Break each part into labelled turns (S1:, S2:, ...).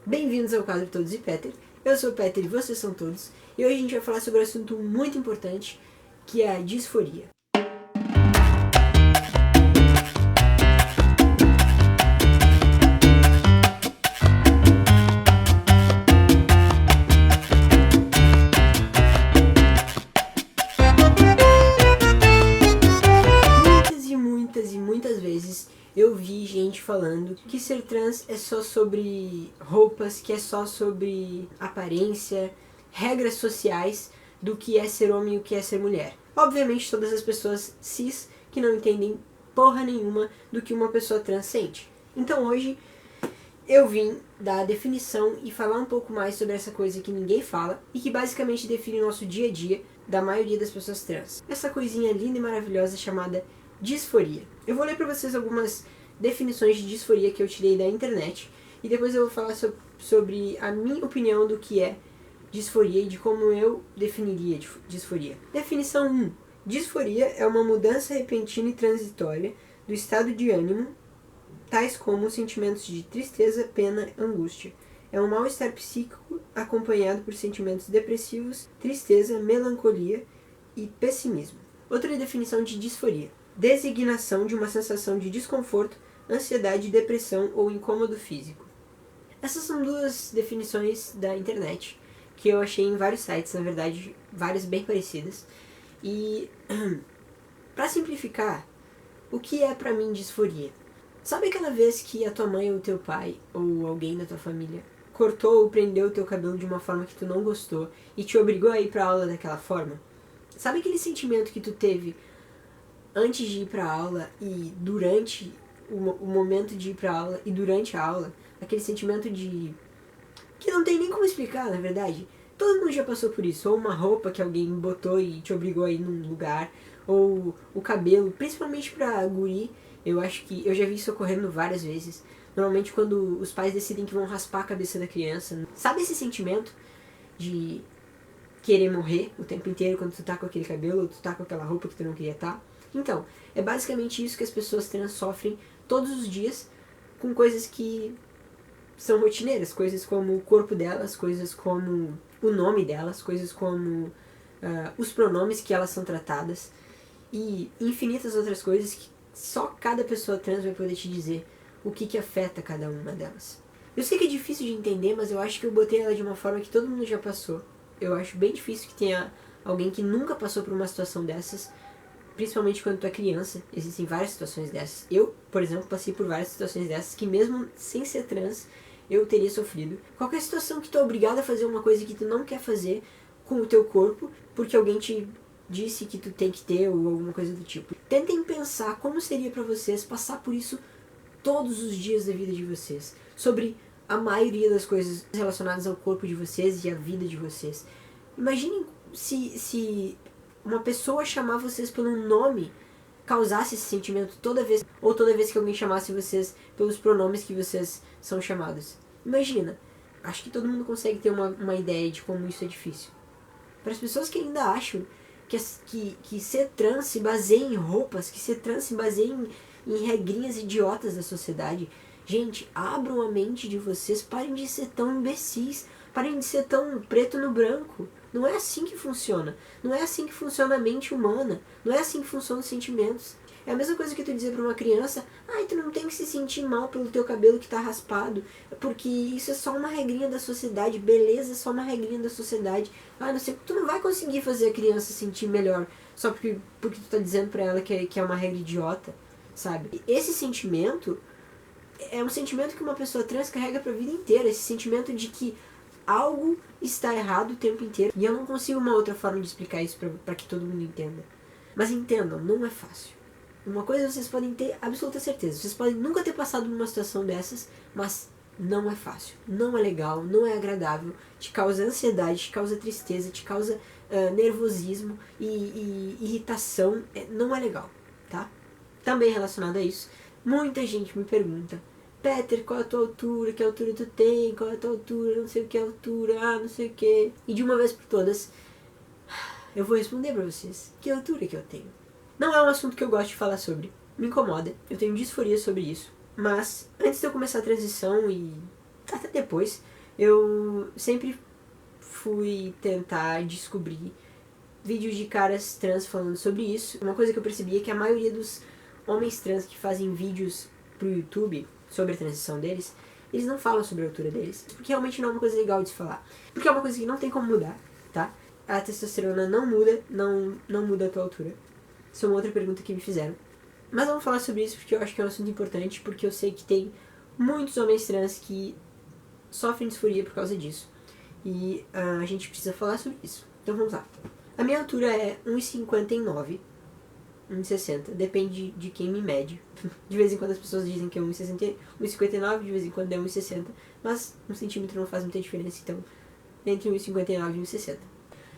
S1: Bem-vindos ao quadro Todos e Peter. Eu sou o Peter e vocês são todos. E hoje a gente vai falar sobre um assunto muito importante, que é a disforia. Muitas vezes eu vi gente falando que ser trans é só sobre roupas, que é só sobre aparência, regras sociais do que é ser homem e o que é ser mulher. Obviamente todas as pessoas cis que não entendem porra nenhuma do que uma pessoa trans sente. Então hoje eu vim dar a definição e falar um pouco mais sobre essa coisa que ninguém fala e que basicamente define o nosso dia a dia da maioria das pessoas trans. Essa coisinha linda e maravilhosa chamada disforia. Eu vou ler para vocês algumas definições de disforia que eu tirei da internet e depois eu vou falar sobre a minha opinião do que é disforia e de como eu definiria disforia. Definição 1. Disforia é uma mudança repentina e transitória do estado de ânimo, tais como sentimentos de tristeza, pena, angústia. É um mal-estar psíquico acompanhado por sentimentos depressivos, tristeza, melancolia e pessimismo. Outra definição de disforia: designação de uma sensação de desconforto, ansiedade, depressão ou incômodo físico. Essas são duas definições da internet que eu achei em vários sites, na verdade, várias bem parecidas. E, para simplificar, o que é pra mim disforia? Sabe aquela vez que a tua mãe ou o teu pai, ou alguém da tua família, cortou ou prendeu o teu cabelo de uma forma que tu não gostou e te obrigou a ir pra aula daquela forma? Sabe aquele sentimento que tu teve antes de ir pra aula e durante o momento de ir pra aula e durante a aula? Aquele sentimento de... que não tem nem como explicar, na verdade. Todo mundo já passou por isso. Ou uma roupa que alguém botou e te obrigou a ir num lugar, ou o cabelo, principalmente pra guri. Eu acho que eu já vi isso ocorrendo várias vezes. Normalmente quando os pais decidem que vão raspar a cabeça da criança. Sabe esse sentimento de querer morrer o tempo inteiro quando tu tá com aquele cabelo, ou tu tá com aquela roupa que tu não queria estar? Então, é basicamente isso que as pessoas trans sofrem todos os dias com coisas que são rotineiras, coisas como o corpo delas, coisas como o nome delas, coisas como os pronomes que elas são tratadas e infinitas outras coisas que só cada pessoa trans vai poder te dizer o que afeta cada uma delas. Eu sei que é difícil de entender, mas eu acho que eu botei ela de uma forma que todo mundo já passou. Eu acho bem difícil que tenha alguém que nunca passou por uma situação dessas, principalmente quando tu é criança. Existem várias situações dessas. Eu, por exemplo, passei por várias situações dessas que mesmo sem ser trans, eu teria sofrido. Qualquer situação que tu é obrigado a fazer uma coisa que tu não quer fazer com o teu corpo, porque alguém te disse que tu tem que ter, ou alguma coisa do tipo. Tentem pensar como seria pra vocês passar por isso todos os dias da vida de vocês. Sobre a maioria das coisas relacionadas ao corpo de vocês e à vida de vocês. Imaginem se uma pessoa chamar vocês pelo nome causasse esse sentimento toda vez, ou toda vez que alguém chamasse vocês pelos pronomes que vocês são chamados. Imagina. Acho que todo mundo consegue ter uma ideia de como isso é difícil. Para as pessoas que ainda acham que ser trans se baseia em roupas, que ser trans se baseia em regrinhas idiotas da sociedade, gente, abram a mente de vocês, parem de ser tão imbecis, parem de ser tão preto no branco. Não é assim que funciona. Não é assim que funciona a mente humana. Não é assim que funcionam os sentimentos. É a mesma coisa que tu dizer pra uma criança: ai, tu não tem que se sentir mal pelo teu cabelo que tá raspado, porque isso é só uma regrinha da sociedade, beleza, é só uma regrinha da sociedade. Ah, não sei, tu não vai conseguir fazer a criança sentir melhor só porque tu tá dizendo pra ela que é uma regra idiota, sabe? Esse sentimento é um sentimento que uma pessoa trans carrega pra vida inteira, esse sentimento de que algo está errado o tempo inteiro. E eu não consigo uma outra forma de explicar isso pra que todo mundo entenda. Mas entendam, não é fácil. Uma coisa vocês podem ter absoluta certeza. Vocês podem nunca ter passado numa situação dessas, mas não é fácil. Não é legal, não é agradável. Te causa ansiedade, te causa tristeza, te causa nervosismo e irritação. Não é legal, tá? Também relacionado a isso, muita gente me pergunta: Peter, qual é a tua altura? Que altura tu tem? Qual é a tua altura? Não sei o que é altura, não sei o que. E de uma vez por todas, eu vou responder pra vocês que altura que eu tenho. Não é um assunto que eu gosto de falar sobre. Me incomoda. Eu tenho disforia sobre isso. Mas, antes de eu começar a transição e até depois, eu sempre fui tentar descobrir vídeos de caras trans falando sobre isso. Uma coisa que eu percebi é que a maioria dos homens trans que fazem vídeos pro YouTube sobre a transição deles, eles não falam sobre a altura deles, porque realmente não é uma coisa legal de se falar. Porque é uma coisa que não tem como mudar, tá? A testosterona não muda, não muda a tua altura. Isso é uma outra pergunta que me fizeram. Mas vamos falar sobre isso porque eu acho que é um assunto importante, porque eu sei que tem muitos homens trans que sofrem disforia por causa disso. E a gente precisa falar sobre isso. Então vamos lá. A minha altura é 1,59, 1,60, depende de quem me mede. De vez em quando as pessoas dizem que é 1,59, de vez em quando é 1,60, mas 1 centímetro não faz muita diferença, então entre 1,59 e 1,60.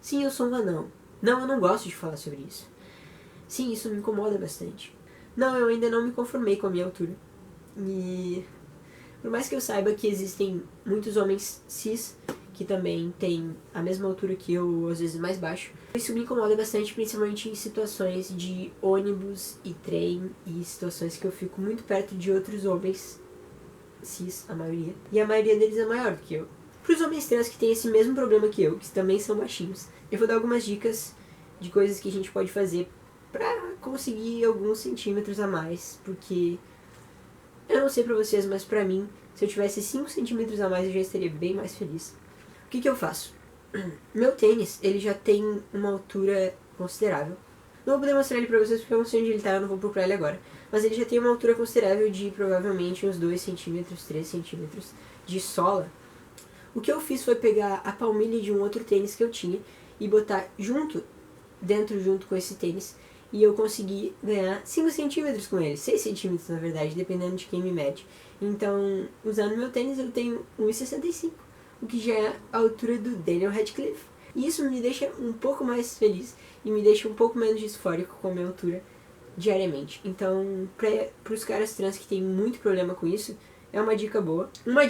S1: Sim, eu sou um anão. Não, eu não gosto de falar sobre isso. Sim, isso me incomoda bastante. Não, eu ainda não me conformei com a minha altura. E por mais que eu saiba que existem muitos homens cis que também têm a mesma altura que eu, ou às vezes mais baixo, isso me incomoda bastante, principalmente em situações de ônibus e trem e situações que eu fico muito perto de outros homens cis, a maioria, e a maioria deles é maior do que eu. Para os homens trans que têm esse mesmo problema que eu, que também são baixinhos, eu vou dar algumas dicas de coisas que a gente pode fazer pra conseguir alguns centímetros a mais, porque eu não sei pra vocês, mas pra mim, se eu tivesse 5 centímetros a mais, eu já estaria bem mais feliz. O que eu faço? Meu tênis, ele já tem uma altura considerável. Não vou poder mostrar ele pra vocês porque eu não sei onde ele tá, eu não vou procurar ele agora. Mas ele já tem uma altura considerável de provavelmente uns 2 centímetros, 3 centímetros de sola. O que eu fiz foi pegar a palmilha de um outro tênis que eu tinha e botar junto com esse tênis. E eu consegui ganhar 5 centímetros com ele, 6 centímetros na verdade, dependendo de quem me mede. Então, usando meu tênis, eu tenho 1,65, o que já é a altura do Daniel Radcliffe. E isso me deixa um pouco mais feliz e me deixa um pouco menos disfórico com a minha altura diariamente. Então, para os caras trans que têm muito problema com isso, é uma dica boa. Outra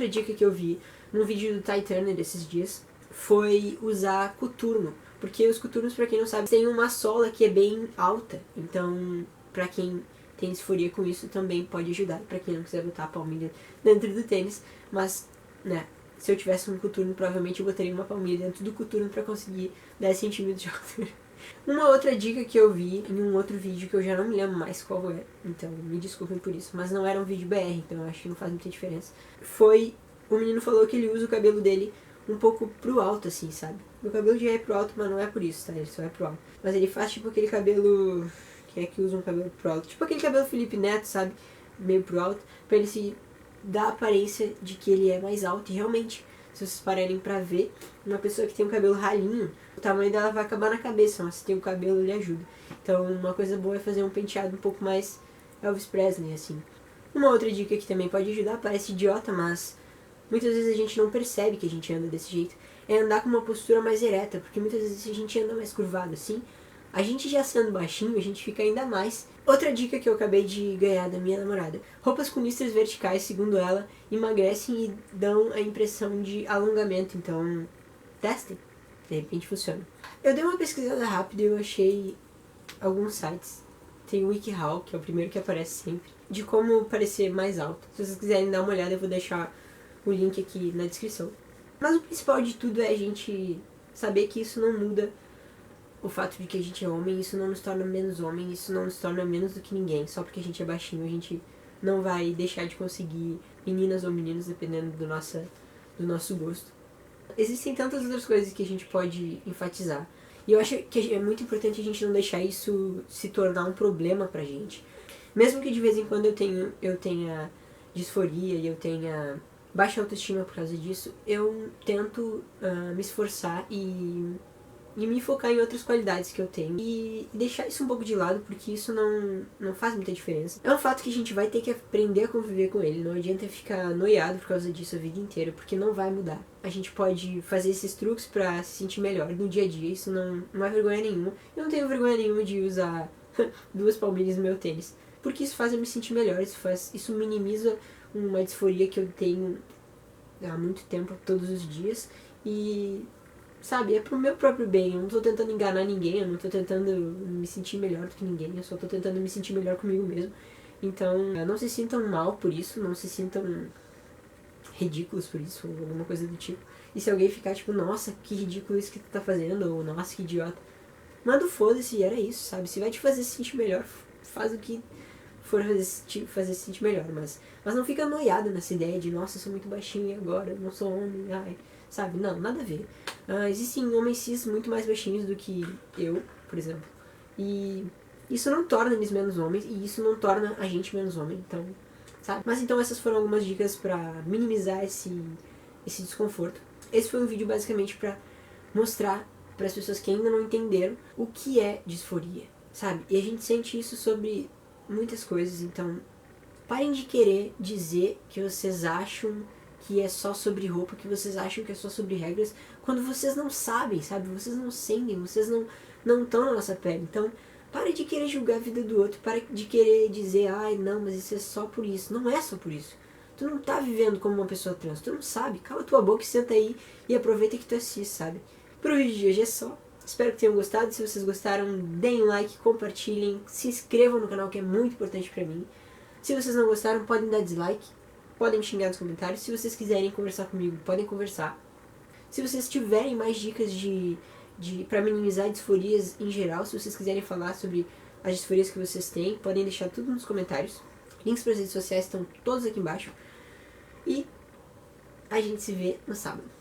S1: dica que eu vi no vídeo do Ty Turner desses dias, foi usar coturno. Porque os coturnos, pra quem não sabe, tem uma sola que é bem alta. Então, pra quem tem disforia com isso, também pode ajudar. Pra quem não quiser botar a palmilha dentro do tênis. Mas, né, se eu tivesse um coturno, provavelmente eu botaria uma palmilha dentro do coturno pra conseguir 10 centímetros de altura. Uma outra dica que eu vi em um outro vídeo, que eu já não me lembro mais qual é, então me desculpem por isso, mas não era um vídeo BR, então eu acho que não faz muita diferença. O menino falou que ele usa o cabelo dele um pouco pro alto, assim, sabe? Meu cabelo já é pro alto, mas não é por isso, tá? Ele só é pro alto. Mas ele faz tipo aquele cabelo... Quem é que usa um cabelo pro alto? Tipo aquele cabelo Felipe Neto, sabe? Meio pro alto. Pra ele se dar a aparência de que ele é mais alto. E realmente, se vocês pararem pra ver, uma pessoa que tem um cabelo ralinho, o tamanho dela vai acabar na cabeça, mas se tem o cabelo, ele ajuda. Então, uma coisa boa é fazer um penteado um pouco mais Elvis Presley, assim. Uma outra dica que também pode ajudar, parece idiota, mas muitas vezes a gente não percebe que a gente anda desse jeito, é andar com uma postura mais ereta, porque muitas vezes se a gente anda mais curvado assim, a gente já sendo baixinho, a gente fica ainda mais. Outra dica que eu acabei de ganhar da minha namorada: roupas com listras verticais, segundo ela, emagrecem e dão a impressão de alongamento, então testem, de repente funciona. Eu dei uma pesquisada rápida e eu achei alguns sites. Tem o WikiHow, que é o primeiro que aparece sempre, de como parecer mais alto. Se vocês quiserem dar uma olhada, eu vou deixar o link aqui na descrição. Mas o principal de tudo é a gente saber que isso não muda o fato de que a gente é homem, isso não nos torna menos homem, isso não nos torna menos do que ninguém. Só porque a gente é baixinho, a gente não vai deixar de conseguir meninas ou meninos, dependendo do nosso gosto. Existem tantas outras coisas que a gente pode enfatizar. E eu acho que é muito importante a gente não deixar isso se tornar um problema pra gente. Mesmo que de vez em quando eu tenha disforia e eu tenha baixa autoestima por causa disso, eu tento me esforçar e me focar em outras qualidades que eu tenho e deixar isso um pouco de lado, porque isso não faz muita diferença. É um fato que a gente vai ter que aprender a conviver com ele, não adianta ficar noiado por causa disso a vida inteira, porque não vai mudar. A gente pode fazer esses truques pra se sentir melhor no dia a dia, isso não é vergonha nenhuma. Eu não tenho vergonha nenhuma de usar 2 palmilhas no meu tênis, porque isso faz eu me sentir melhor, isso minimiza uma disforia que eu tenho há muito tempo, todos os dias, e sabe, é pro meu próprio bem. Eu não tô tentando enganar ninguém, eu não tô tentando me sentir melhor do que ninguém, eu só tô tentando me sentir melhor comigo mesmo. Então, não se sintam mal por isso, não se sintam ridículos por isso, ou alguma coisa do tipo. E se alguém ficar tipo, nossa, que ridículo isso que tu tá fazendo, ou nossa, que idiota. Manda o foda-se e era isso, sabe? Se vai te fazer se sentir melhor, faz o que for fazer se sentir melhor, mas não fica noiado nessa ideia de, nossa, eu sou muito baixinho agora, eu não sou homem, ai, sabe? Não, nada a ver. Existem homens cis muito mais baixinhos do que eu, por exemplo. E isso não torna eles menos homens, e isso não torna a gente menos homem, então, sabe? Mas então essas foram algumas dicas pra minimizar esse desconforto. Esse foi um vídeo basicamente pra mostrar para as pessoas que ainda não entenderam o que é disforia, sabe? E a gente sente isso sobre muitas coisas, então parem de querer dizer que vocês acham que é só sobre roupa, que vocês acham que é só sobre regras, quando vocês não sabem, sabe? Vocês não sentem, vocês não estão na nossa pele. Então, para de querer julgar a vida do outro, para de querer dizer, ai, não, mas isso é só por isso. Não é só por isso. Tu não tá vivendo como uma pessoa trans, tu não sabe. Cala tua boca e senta aí e aproveita que tu é cis, sabe? Pro vídeo de hoje é só. Espero que tenham gostado. Se vocês gostaram, deem um like, compartilhem, se inscrevam no canal que é muito importante pra mim. Se vocês não gostaram, podem dar dislike, podem xingar nos comentários. Se vocês quiserem conversar comigo, podem conversar. Se vocês tiverem mais dicas pra minimizar disforias em geral, se vocês quiserem falar sobre as disforias que vocês têm, podem deixar tudo nos comentários. Links para as redes sociais estão todos aqui embaixo. E a gente se vê no sábado.